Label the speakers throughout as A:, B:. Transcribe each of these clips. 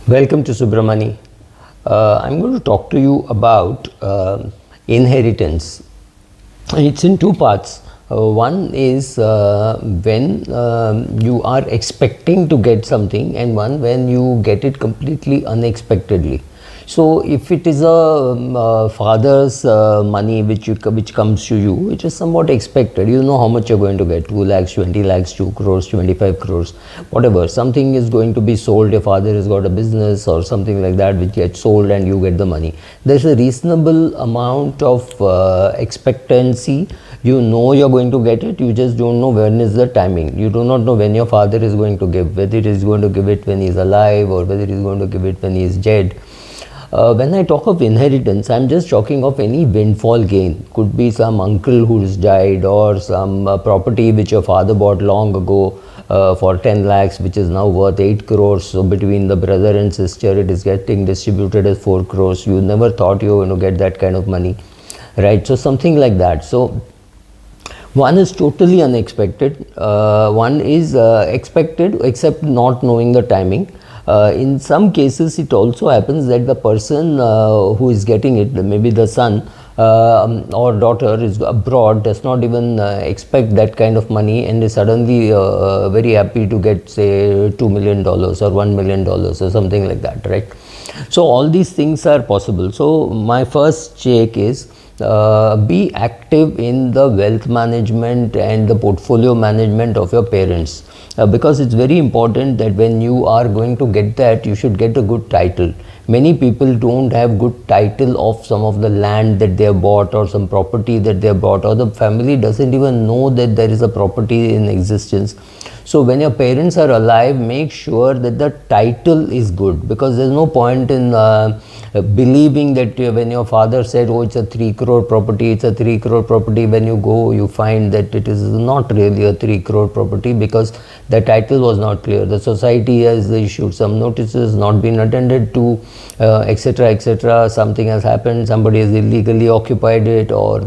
A: Welcome to Subramani. I'm going to talk to you about inheritance. It's in two parts. One is when you are expecting to get something, and one when you get it completely unexpectedly. So if it is a father's money which comes to you, it is somewhat expected. You know how much you're going to get: 2 lakhs, 20 lakhs, 2 crores, 25 crores, whatever. Something is going to be sold. Your father has got a business or something like that which gets sold, and you get the money. There's a reasonable amount of expectancy. You know you're going to get it. You just don't know when is the timing. You do not know when your father is going to give, whether he is going to give it when he's alive or whether he's going to give it when he is dead. When I talk of inheritance, I'm just talking of any windfall gain. Could be some uncle who's died, or some property which your father bought long ago for 10 lakhs, which is now worth 8 crores. So between the brother and sister, it is getting distributed as 4 crores. You never thought you were going to get that kind of money, right? So something like that. So one is totally unexpected. One is expected, except not knowing the timing. In some cases, it also happens that the person who is getting it, maybe the son or daughter, is abroad, does not even expect that kind of money, and is suddenly very happy to get, say, $2 million or $1 million or something like that, right? So all these things are possible. So my first take is be active in the wealth management and the portfolio management of your parents. Because it's very important that when you are going to get that, you should get a good title. Many people don't have good title of some of the land that they have bought, or some property that they have bought, or the family doesn't even know that there is a property in existence. So when your parents are alive, make sure that the title is good, because there's no point in believing that when your father said, oh, it's a 3 crore property, it's a 3 crore property. When you go, you find that it is not really a 3 crore property, because the title was not clear. The society has issued some notices, not been attended to, etc., etc. Something has happened, somebody has illegally occupied it, or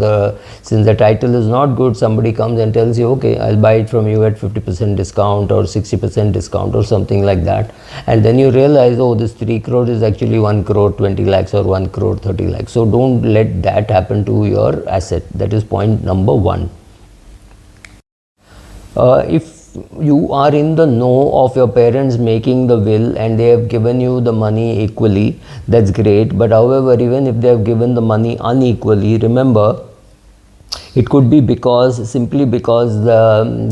A: since the title is not good, somebody comes and tells you, okay, I'll buy it from you at 50% discount or 60% discount or something like that. And then you realize, oh, this 3 crore is actually 1 crore 20 lakhs or 1 crore 30 lakhs. So don't let that happen to your asset. That is point number one. If you are in the know of your parents making the will and they have given you the money equally, that's great. But however, even if they have given the money unequally, remember, it could be simply because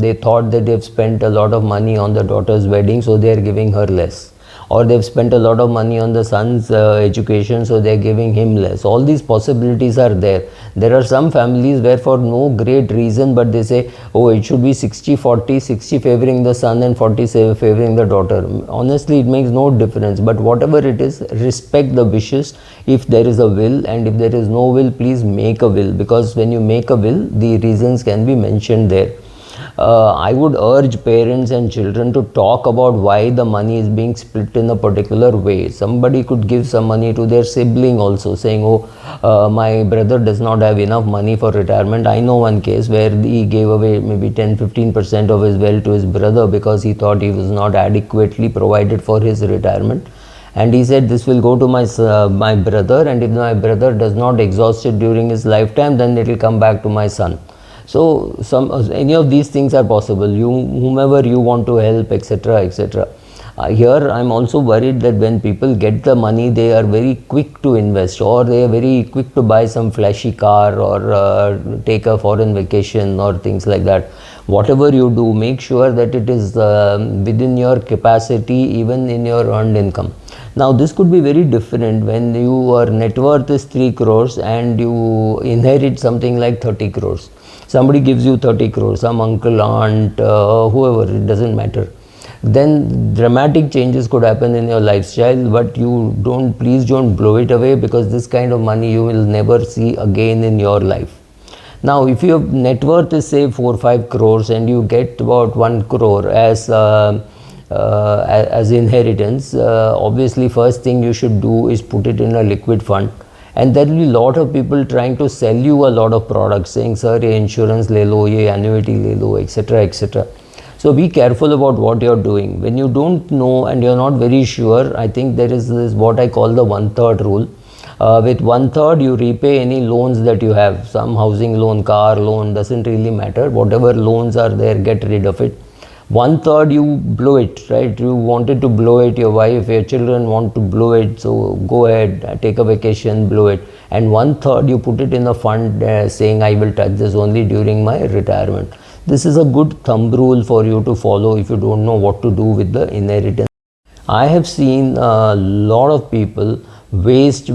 A: they thought that they've spent a lot of money on the daughter's wedding, so they are giving her less. Or they've spent a lot of money on the son's education, so they're giving him less. All these possibilities are there. There are some families where, for no great reason, but they say, oh, it should be 60-40, 60 favoring the son and 40 favoring the daughter. Honestly, it makes no difference. But whatever it is, respect the wishes. If there is a will, and if there is no will, please make a will. Because when you make a will, the reasons can be mentioned there. I would urge parents and children to talk about why the money is being split in a particular way. Somebody could give some money to their sibling also, saying, oh, my brother does not have enough money for retirement. I know one case where he gave away maybe 10-15% of his wealth to his brother because he thought he was not adequately provided for his retirement. And he said, this will go to my brother, and if my brother does not exhaust it during his lifetime, then it will come back to my son. So any of these things are possible. Whomever you want to help, etc., etc. Here I'm also worried that when people get the money, they are very quick to invest, or they are very quick to buy some flashy car, or take a foreign vacation or things like that. Whatever you do, make sure that it is within your capacity, even in your earned income. Now this could be very different when your net worth is 3 crores and you inherit something like 30 crores. Somebody gives you 30 crores, some uncle, aunt, whoever, it doesn't matter. Then dramatic changes could happen in your lifestyle, but please don't blow it away, because this kind of money you will never see again in your life. Now, if your net worth is, say, 4-5 crores and you get about 1 crore as inheritance, obviously first thing you should do is put it in a liquid fund. And there will be a lot of people trying to sell you a lot of products, saying, sir, ye insurance le lo, ye annuity le lo, etc., etc. So be careful about what you're doing. When you don't know and you're not very sure, I think there is this what I call the 1/3 rule. With 1/3 you repay any loans that you have, some housing loan, car loan, doesn't really matter. Whatever loans are there, get rid of it. 1/3 you blow it, right? You wanted to blow it, your wife, your children want to blow it, so go ahead, take a vacation, blow it. And 1/3 you put it in a fund, saying I will touch this only during my retirement. This is a good thumb rule for you to follow if you don't know what to do with the inheritance. I have seen a lot of people waste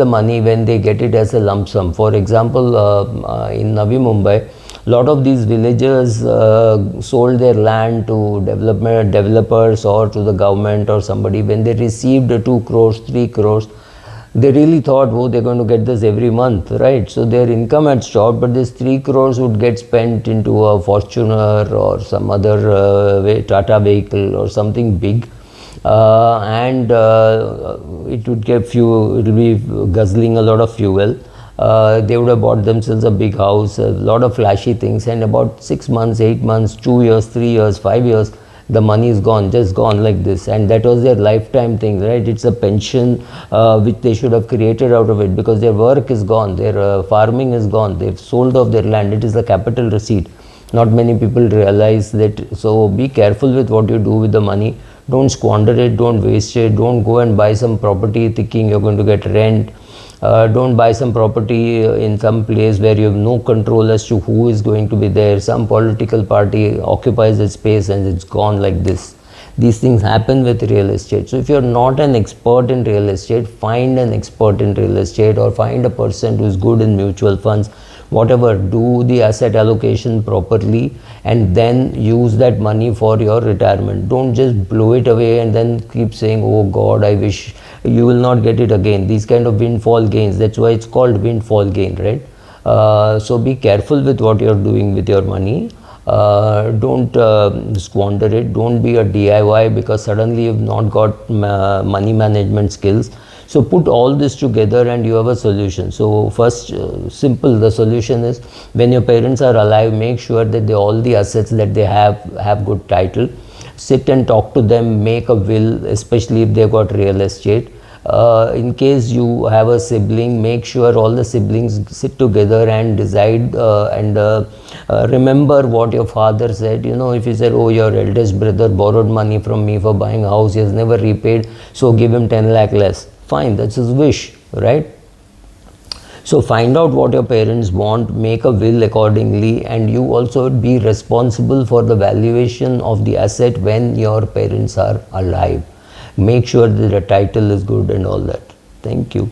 A: the money when they get it as a lump sum. For example, in Navi Mumbai, a lot of these villagers sold their land to developers or to the government or somebody. When they received 2 crores, 3 crores, they really thought, oh, they're going to get this every month, right? So their income had stopped, but this 3 crores would get spent into a Fortuner or some other Tata vehicle or something big. And it would get it will be guzzling a lot of fuel. They would have bought themselves a big house, a lot of flashy things, and about 6 months, 8 months, 2 years, 3 years, 5 years, the money is gone, just gone like this. And that was their lifetime thing, right? It's a pension which they should have created out of it, because their work is gone, their farming is gone, they've sold off their land. It is a capital receipt. Not many people realize that. So be careful with what you do with the money. Don't squander it, don't waste it, don't go and buy some property thinking you're going to get rent. Don't buy some property in some place where you have no control as to who is going to be there. Some political party occupies the space and it's gone like this. These things happen with real estate. So if you're not an expert in real estate, find an expert in real estate, or find a person who is good in mutual funds. Whatever, do the asset allocation properly and then use that money for your retirement. Don't just blow it away and then keep saying, oh God, I wish. You will not get it again. These kind of windfall gains, that's why it's called windfall gain, right? So be careful with what you're doing with your money. Don't squander it. Don't be a DIY because suddenly you've not got money management skills. So put all this together and you have a solution. So first, simple, the solution is, when your parents are alive, make sure that all the assets that they have good title. Sit and talk to them, make a will, especially if they've got real estate. In case you have a sibling, make sure all the siblings sit together and decide and remember what your father said. You know, if he said, oh, your eldest brother borrowed money from me for buying a house, he has never repaid, so give him 10 lakh less. Fine, that's his wish, right? So find out what your parents want, make a will accordingly, and you also be responsible for the valuation of the asset when your parents are alive. Make sure that the title is good and all that. Thank you.